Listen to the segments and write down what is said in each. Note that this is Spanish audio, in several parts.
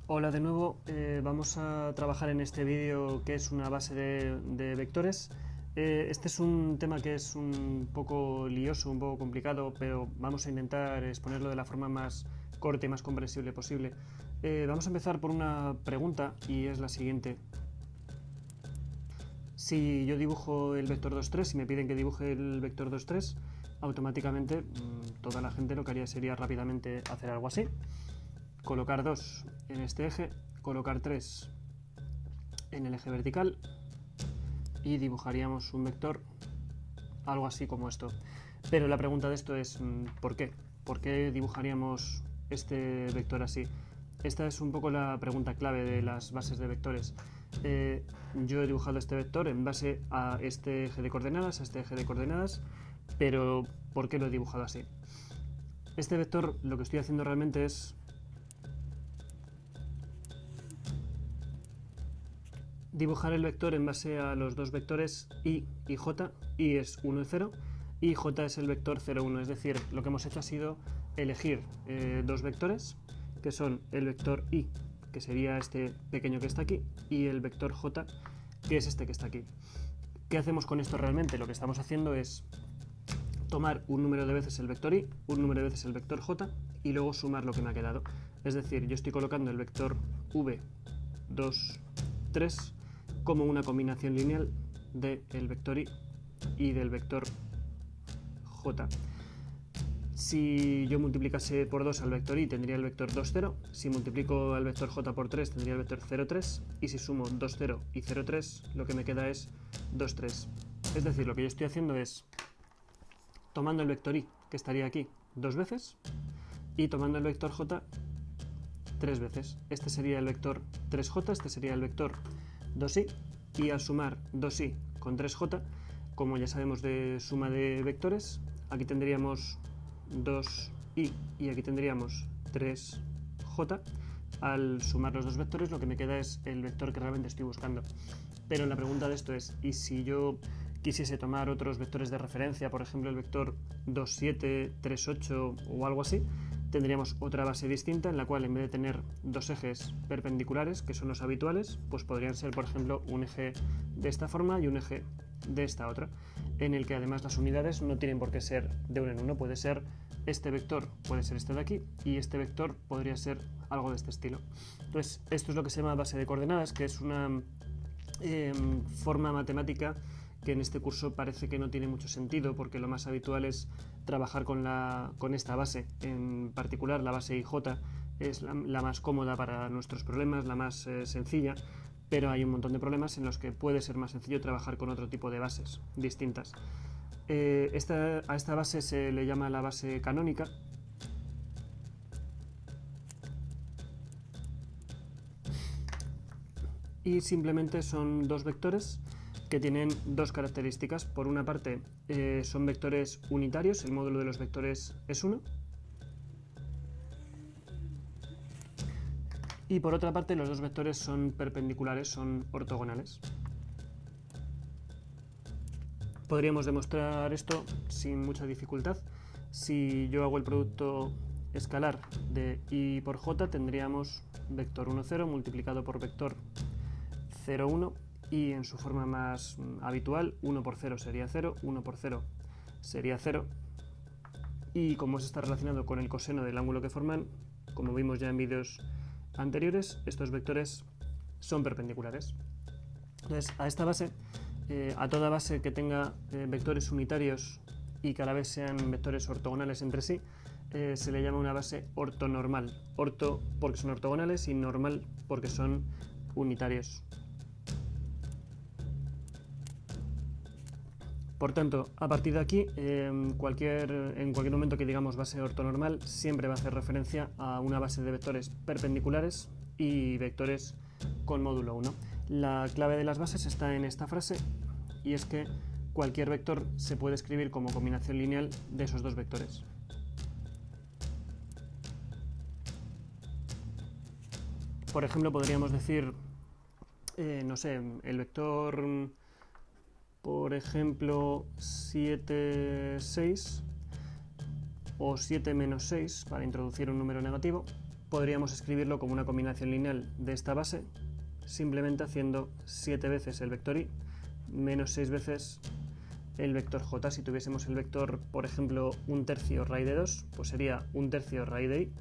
Hola de nuevo, vamos a trabajar en este vídeo que es una base de vectores. Este es un tema que es un poco lioso, un poco complicado, pero vamos a intentar exponerlo de la forma más corta y más comprensible posible. Vamos a empezar por una pregunta y es la siguiente. Si yo dibujo el vector 2, 3 y me piden que dibuje el vector 2, 3, automáticamente toda la gente lo que haría sería rápidamente hacer algo así. Colocar 2 en este eje, colocar 3 en el eje vertical y dibujaríamos un vector algo así como esto. Pero la pregunta de esto es ¿por qué? ¿Por qué dibujaríamos este vector así? Esta es un poco la pregunta clave de las bases de vectores. Yo he dibujado este vector en base a este eje de coordenadas, pero ¿por qué lo he dibujado así? Este vector lo que estoy haciendo realmente es dibujar el vector en base a los dos vectores y j. Y es 1 y 0 y j es el vector 0, 1. Es decir, lo que hemos hecho ha sido elegir dos vectores que son el vector y, que sería este pequeño que está aquí, y el vector j, que es este que está aquí. ¿Qué hacemos con esto realmente? Lo que estamos haciendo es tomar un número de veces el vector y, un número de veces el vector j y luego sumar lo que me ha quedado. Es decir, yo estoy colocando el vector v 2, 3 como una combinación lineal del vector y del vector j. Si yo multiplicase por 2 al vector y tendría el vector 2, 0. Si multiplico al vector j por 3 tendría el vector 0, 3. Y si sumo 2, 0 y 0, 3, lo que me queda es 2, 3. Es decir, lo que yo estoy haciendo es tomando el vector y, que estaría aquí, dos veces, y tomando el vector j tres veces. Este sería el vector 3j, este sería el vector 2i, y al sumar 2i con 3j, como ya sabemos de suma de vectores, aquí tendríamos 2i y aquí tendríamos 3j. Al sumar los dos vectores lo que me queda es el vector que realmente estoy buscando. Pero la pregunta de esto es, ¿y si yo quisiese tomar otros vectores de referencia, por ejemplo el vector 2, 7, 3, 8 o algo así? Tendríamos otra base distinta en la cual en vez de tener dos ejes perpendiculares, que son los habituales, pues podrían ser, por ejemplo, un eje de esta forma y un eje de esta otra, en el que además las unidades no tienen por qué ser de uno en uno. Puede ser este vector, puede ser este de aquí, y este vector podría ser algo de este estilo. Entonces, esto es lo que se llama base de coordenadas, que es una forma matemática que en este curso parece que no tiene mucho sentido, porque lo más habitual es trabajar con esta base. En particular, la base IJ es la más cómoda para nuestros problemas, la más sencilla, pero hay un montón de problemas en los que puede ser más sencillo trabajar con otro tipo de bases distintas. A esta base se le llama la base canónica. Y simplemente son dos vectores que tienen dos características. Por una parte, son vectores unitarios, el módulo de los vectores es 1. Y por otra parte, los dos vectores son perpendiculares, son ortogonales. Podríamos demostrar esto sin mucha dificultad. Si yo hago el producto escalar de i por j, tendríamos vector 1, 0 multiplicado por vector 0, 1, y en su forma más habitual, 1 por 0 sería 0, 1 por 0 sería 0, y como se está relacionado con el coseno del ángulo que forman, como vimos ya en vídeos anteriores, estos vectores son perpendiculares. Entonces, a esta base, a toda base que tenga vectores unitarios y que a la vez sean vectores ortogonales entre sí, se le llama una base ortonormal. Orto porque son ortogonales y normal porque son unitarios. Por tanto, a partir de aquí, en cualquier momento que digamos base ortonormal, siempre va a hacer referencia a una base de vectores perpendiculares y vectores con módulo 1. La clave de las bases está en esta frase, y es que cualquier vector se puede escribir como combinación lineal de esos dos vectores. Por ejemplo, podríamos decir, no sé, el vector, por ejemplo, 7, 6 o 7 menos 6, para introducir un número negativo, podríamos escribirlo como una combinación lineal de esta base, simplemente haciendo 7 veces el vector i menos 6 veces el vector j. Si tuviésemos el vector, por ejemplo, 1/3 raíz de 2, pues sería 1/3 raíz de i,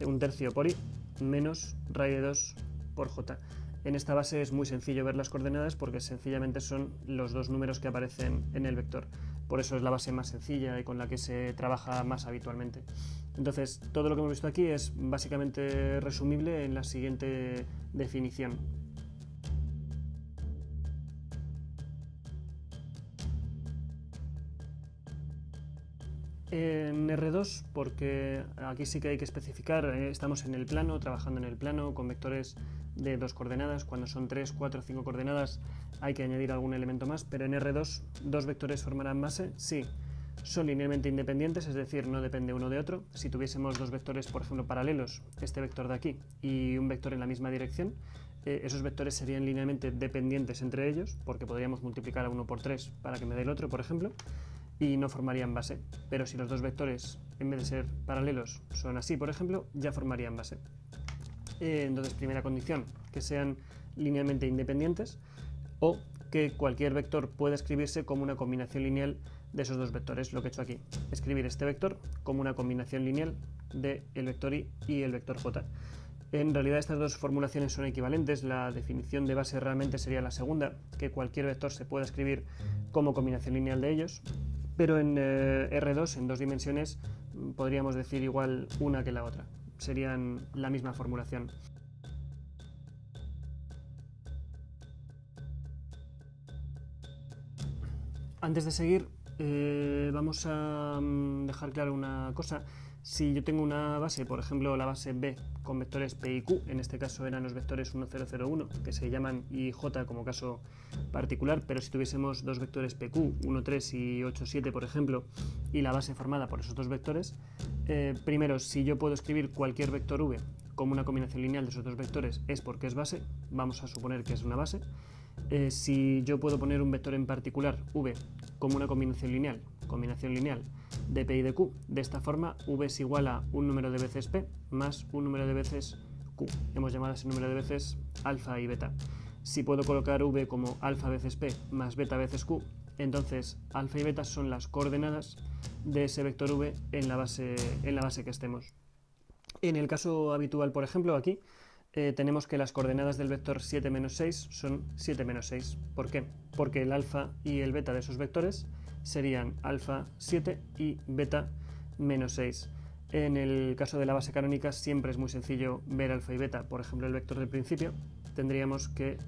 1/3 por i, menos raíz de 2 por j. En esta base es muy sencillo ver las coordenadas porque sencillamente son los dos números que aparecen en el vector. Por eso es la base más sencilla y con la que se trabaja más habitualmente. Entonces, todo lo que hemos visto aquí es básicamente resumible en la siguiente definición. En R2, porque aquí sí que hay que especificar, estamos en el plano, trabajando en el plano con vectores de 2 coordenadas. Cuando son 3, 4, 5 coordenadas hay que añadir algún elemento más, pero en R2 dos vectores formarán base, sí, son linealmente independientes, es decir, no depende uno de otro. Si tuviésemos dos vectores, por ejemplo, paralelos, este vector de aquí y un vector en la misma dirección, esos vectores serían linealmente dependientes entre ellos, porque podríamos multiplicar a uno por 3 para que me dé el otro, por ejemplo, y no formarían base. Pero si los dos vectores, en vez de ser paralelos, son así, por ejemplo, ya formarían base. Entonces, primera condición, que sean linealmente independientes, o que cualquier vector pueda escribirse como una combinación lineal de esos dos vectores, lo que he hecho aquí, escribir este vector como una combinación lineal del vector i y el vector j. En realidad estas dos formulaciones son equivalentes. La definición de base realmente sería la segunda, que cualquier vector se pueda escribir como combinación lineal de ellos, pero en R2, en dos dimensiones, podríamos decir igual una que la otra. Serían la misma formulación. Antes de seguir, vamos a dejar claro una cosa. Si yo tengo una base, por ejemplo la base B con vectores P y Q, en este caso eran los vectores 1, 0, 0, 1, que se llaman I y J como caso particular, pero si tuviésemos dos vectores PQ, 1, 3 y 8, 7, por ejemplo, y la base formada por esos dos vectores, primero, si yo puedo escribir cualquier vector V como una combinación lineal de esos dos vectores es porque es base, vamos a suponer que es una base. Si yo puedo poner un vector en particular, V, como una combinación lineal de P y de Q, de esta forma V es igual a un número de veces P más un número de veces Q. Hemos llamado a ese número de veces alfa y beta. Si puedo colocar V como alfa veces P más beta veces Q, entonces alfa y beta son las coordenadas de ese vector V en la base que estemos. En el caso habitual, por ejemplo, aquí, tenemos que las coordenadas del vector 7 menos 6 son 7 menos 6. ¿Por qué? Porque el alfa y el beta de esos vectores serían alfa 7 y beta menos 6. En el caso de la base canónica siempre es muy sencillo ver alfa y beta. Por ejemplo, el vector del principio tendríamos que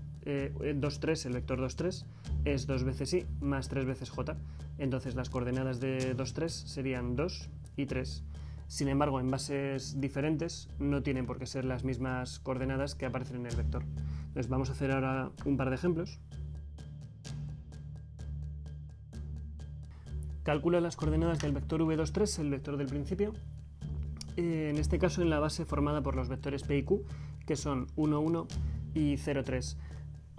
2, 3, el vector 2, 3 es 2 veces i más 3 veces j. Entonces las coordenadas de 2, 3 serían 2 y 3. Sin embargo, en bases diferentes no tienen por qué ser las mismas coordenadas que aparecen en el vector. Entonces vamos a hacer ahora un par de ejemplos. Calcula las coordenadas del vector v23, el vector del principio, en este caso en la base formada por los vectores p y q, que son 1, 1 y 0, 3.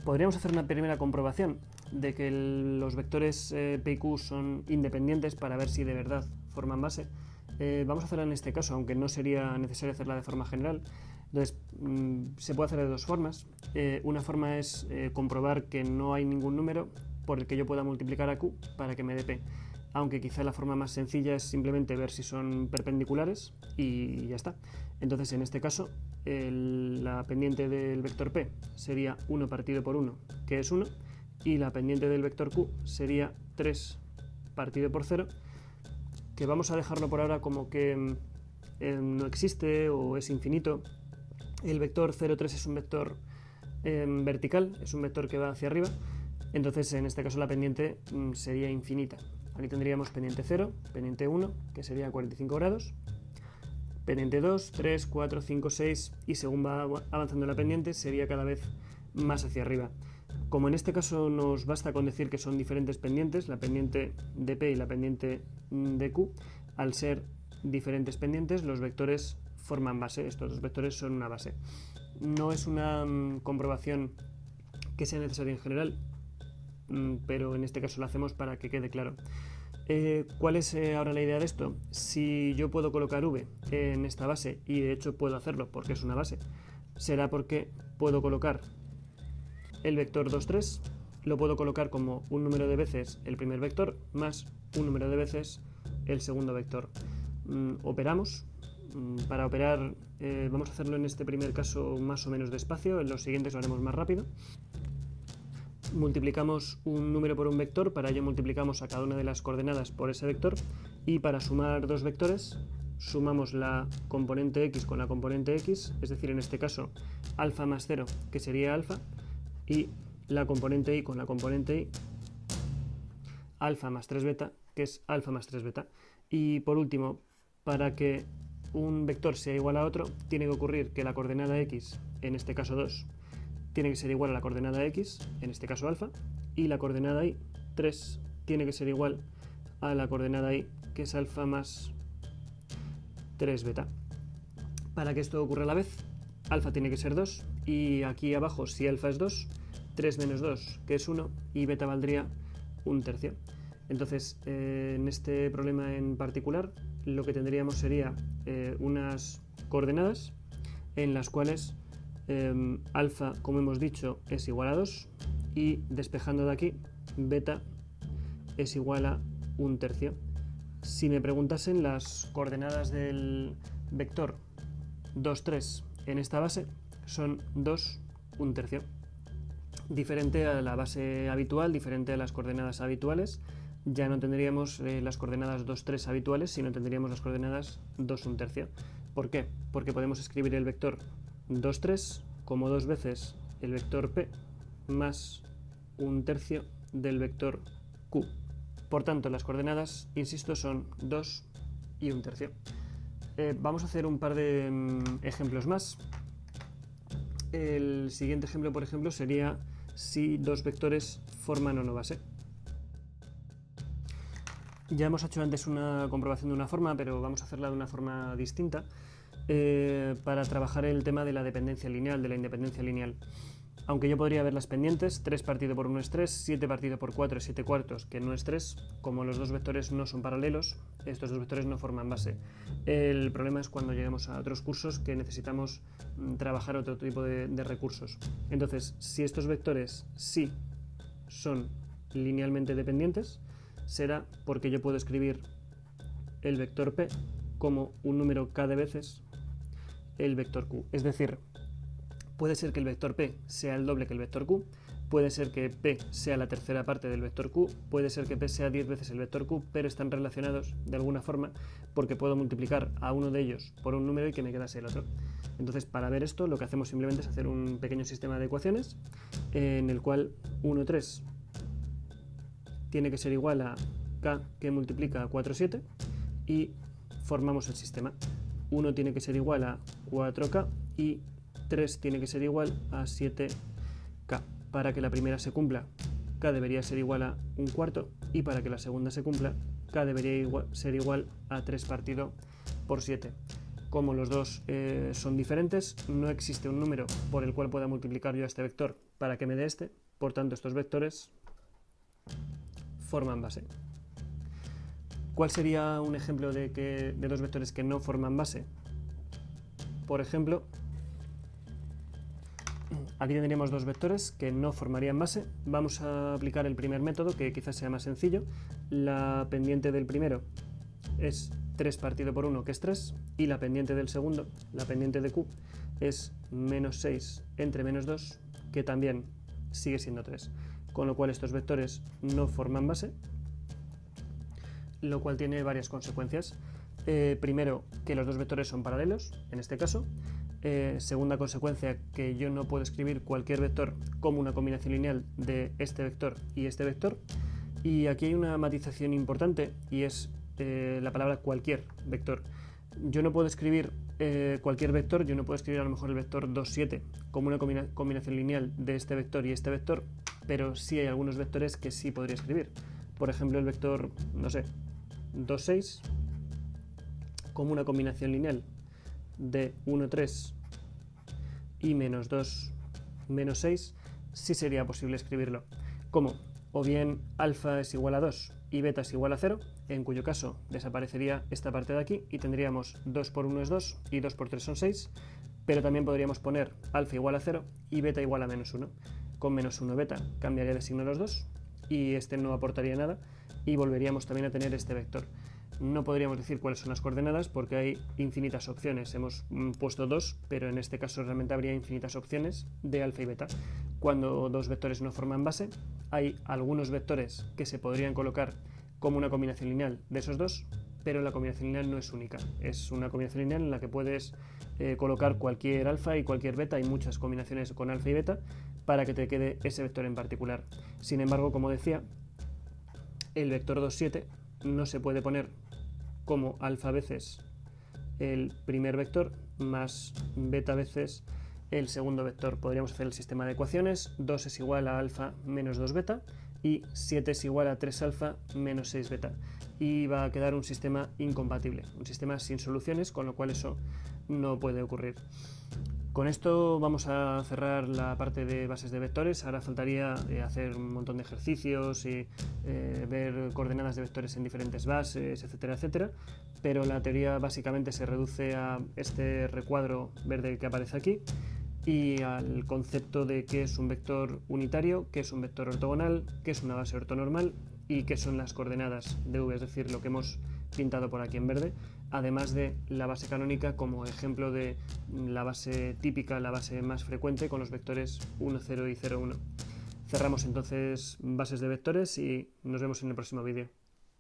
Podríamos hacer una primera comprobación de que los vectores p y q son independientes para ver si de verdad forman base. Vamos a hacerla en este caso, aunque no sería necesario hacerla de forma general. Entonces, se puede hacer de dos formas. Una forma es comprobar que no hay ningún número por el que yo pueda multiplicar a q para que me dé p, aunque quizá la forma más sencilla es simplemente ver si son perpendiculares y ya está. Entonces, en este caso, la pendiente del vector p sería 1 partido por 1, que es 1, y la pendiente del vector q sería 3 partido por 0, que vamos a dejarlo por ahora como que no existe o es infinito. El vector 0, 3 es un vector vertical, es un vector que va hacia arriba, entonces en este caso la pendiente sería infinita. Aquí tendríamos pendiente 0, pendiente 1, que sería 45 grados, pendiente 2, 3, 4, 5, 6, y según va avanzando la pendiente sería cada vez más hacia arriba. Como en este caso nos basta con decir que son diferentes pendientes, la pendiente de P y la pendiente de Q, al ser diferentes pendientes, los vectores forman base. Estos dos vectores son una base. No es una comprobación que sea necesaria en general, pero en este caso lo hacemos para que quede claro. ¿Cuál es ahora la idea de esto? Si yo puedo colocar v en esta base, y de hecho puedo hacerlo porque es una base, será porque puedo colocar el vector 2, 3, lo puedo colocar como un número de veces el primer vector más un número de veces el segundo vector. Operamos. Para operar vamos a hacerlo en este primer caso más o menos despacio, en los siguientes lo haremos más rápido. Multiplicamos un número por un vector, para ello multiplicamos a cada una de las coordenadas por ese vector, y para sumar dos vectores sumamos la componente x con la componente x, es decir, en este caso alfa más 0, que sería alfa, y la componente y con la componente y, alfa más 3 beta, que es alfa más 3 beta. Y por último, para que un vector sea igual a otro, tiene que ocurrir que la coordenada x, en este caso 2, tiene que ser igual a la coordenada x, en este caso alfa, y la coordenada y, 3, tiene que ser igual a la coordenada y, que es alfa más 3 beta. Para que esto ocurra a la vez, alfa tiene que ser 2, y aquí abajo, si alfa es 2, 3 menos 2, que es 1, y beta valdría un tercio. Entonces, en este problema en particular, lo que tendríamos sería unas coordenadas en las cuales alfa, como hemos dicho, es igual a 2, y despejando de aquí, beta es igual a un tercio. Si me preguntasen las coordenadas del vector 2, 3 en esta base, son 2, un tercio. Diferente a la base habitual, diferente a las coordenadas habituales, ya no tendríamos las coordenadas 2, 3 habituales, sino tendríamos las coordenadas 2, un tercio. ¿Por qué? Porque podemos escribir el vector 2, 3 como 2 veces el vector p más un tercio del vector q. Por tanto, las coordenadas, insisto, son 2 y un tercio. Vamos a hacer un par de ejemplos más. El siguiente ejemplo, por ejemplo, sería si dos vectores forman o no base. Ya hemos hecho antes una comprobación de una forma, pero vamos a hacerla de una forma distinta para trabajar el tema de la dependencia lineal, de la independencia lineal. Aunque yo podría ver las pendientes, 3 partido por 1 es 3, 7 partido por 4 es 7 cuartos, que no es 3. Como los dos vectores no son paralelos, estos dos vectores no forman base. El problema es cuando lleguemos a otros cursos que necesitamos trabajar otro tipo de recursos. Entonces, si estos vectores sí son linealmente dependientes, será porque yo puedo escribir el vector p como un número k de veces el vector q. Es decir, puede ser que el vector p sea el doble que el vector q, puede ser que p sea la tercera parte del vector q, puede ser que p sea 10 veces el vector q, pero están relacionados de alguna forma porque puedo multiplicar a uno de ellos por un número y que me quedase el otro. Entonces, para ver esto, lo que hacemos simplemente es hacer un pequeño sistema de ecuaciones en el cual 1, 3 tiene que ser igual a k que multiplica a 4, 7, y formamos el sistema. 1 tiene que ser igual a 4k y 3 tiene que ser igual a 7k. Para que la primera se cumpla, k debería ser igual a un cuarto, y para que la segunda se cumpla, k debería ser igual a 3 partido por 7. Como los dos son diferentes, no existe un número por el cual pueda multiplicar yo a este vector para que me dé este, por tanto estos vectores forman base. ¿Cuál sería un ejemplo de dos vectores que no forman base? Por ejemplo, aquí tendríamos dos vectores que no formarían base. Vamos a aplicar el primer método, que quizás sea más sencillo. La pendiente del primero es 3 partido por 1, que es 3, y la pendiente del segundo, la pendiente de q, es menos 6 entre menos 2, que también sigue siendo 3. Con lo cual estos vectores no forman base, lo cual tiene varias consecuencias. Primero, que los dos vectores son paralelos, en este caso. Segunda consecuencia, que yo no puedo escribir cualquier vector como una combinación lineal de este vector y este vector. Y aquí hay una matización importante, y es la palabra cualquier vector. Yo no puedo escribir cualquier vector, yo no puedo escribir a lo mejor el vector 2, 7 como una combinación lineal de este vector y este vector, pero sí hay algunos vectores que sí podría escribir. Por ejemplo, el vector, no sé, 2, 6 como una combinación lineal de 1, 3 y menos 2, menos 6, sí sería posible escribirlo como o bien alfa es igual a 2 y beta es igual a 0, en cuyo caso desaparecería esta parte de aquí y tendríamos 2 por 1 es 2 y 2 por 3 son 6, pero también podríamos poner alfa igual a 0 y beta igual a menos 1. Con menos 1 beta cambiaría de signo los dos y este no aportaría nada y volveríamos también a tener este vector. No podríamos decir cuáles son las coordenadas porque hay infinitas opciones. Hemos puesto 2, pero en este caso realmente habría infinitas opciones de alfa y beta. Cuando dos vectores no forman base, hay algunos vectores que se podrían colocar como una combinación lineal de esos dos, pero la combinación lineal no es única. Es una combinación lineal en la que puedes colocar cualquier alfa y cualquier beta. Hay muchas combinaciones con alfa y beta para que te quede ese vector en particular. Sin embargo, como decía, el vector 2, 7 no se puede poner como alfa veces el primer vector más beta veces el segundo vector. Podríamos hacer el sistema de ecuaciones: 2 es igual a alfa menos 2 beta y 7 es igual a 3 alfa menos 6 beta. Y va a quedar un sistema incompatible, un sistema sin soluciones, con lo cual eso no puede ocurrir. Con esto vamos a cerrar la parte de bases de vectores. Ahora faltaría hacer un montón de ejercicios y ver coordenadas de vectores en diferentes bases, etcétera, etcétera. Pero la teoría básicamente se reduce a este recuadro verde que aparece aquí y al concepto de qué es un vector unitario, qué es un vector ortogonal, qué es una base ortonormal y qué son las coordenadas de v, es decir, lo que hemos pintado por aquí en verde, además de la base canónica como ejemplo de la base típica, la base más frecuente con los vectores 1, 0 y 0, 1. Cerramos entonces bases de vectores y nos vemos en el próximo vídeo.